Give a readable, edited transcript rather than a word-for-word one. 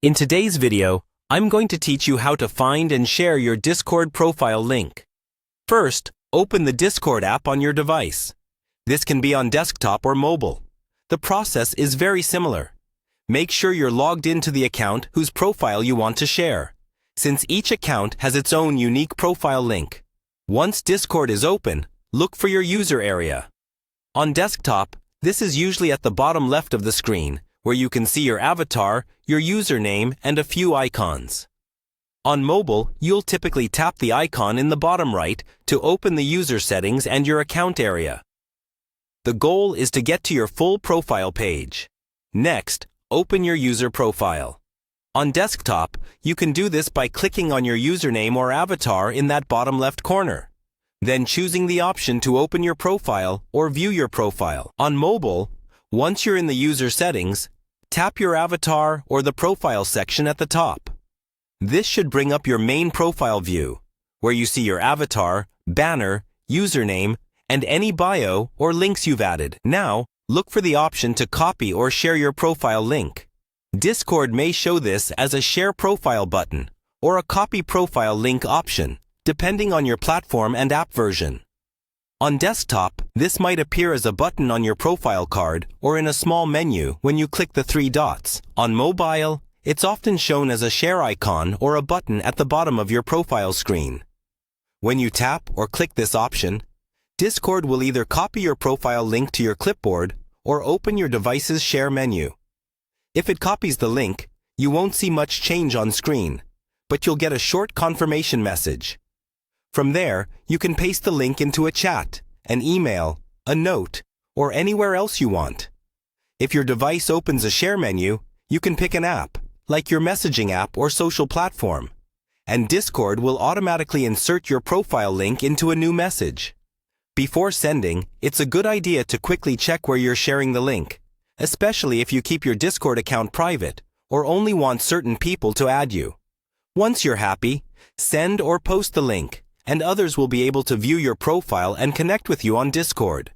In today's video, I'm going to teach you how to find and share your Discord profile link. First, open the Discord app on your device. This can be on desktop or mobile. The process is very similar. Make sure you're logged into the account whose profile you want to share, since each account has its own unique profile link. Once Discord is open, look for your user area. On desktop, this is usually at the bottom left of the screen, where you can see your avatar, your username, and a few icons. On mobile, you'll typically tap the icon in the bottom right to open the user settings and your account area. The goal is to get to your full profile page. Next, open your user profile. On desktop, you can do this by clicking on your username or avatar in that bottom left corner, then choosing the option to open your profile or view your profile. On mobile, once you're in the user settings, tap your avatar or the profile section at the top. This should bring up your main profile view, where you see your avatar, banner, username, and any bio or links you've added. Now, look for the option to copy or share your profile link. Discord may show this as a Share Profile button or a Copy Profile Link option, depending on your platform and app version. On desktop, this might appear as a button on your profile card or in a small menu when you click the three dots. On mobile, it's often shown as a share icon or a button at the bottom of your profile screen. When you tap or click this option, Discord will either copy your profile link to your clipboard or open your device's share menu. If it copies the link, you won't see much change on screen, but you'll get a short confirmation message. From there, you can paste the link into a chat, an email, a note, or anywhere else you want. If your device opens a share menu, you can pick an app, like your messaging app or social platform, and Discord will automatically insert your profile link into a new message. Before sending, it's a good idea to quickly check where you're sharing the link, especially if you keep your Discord account private or only want certain people to add you. Once you're happy, send or post the link, and others will be able to view your profile and connect with you on Discord.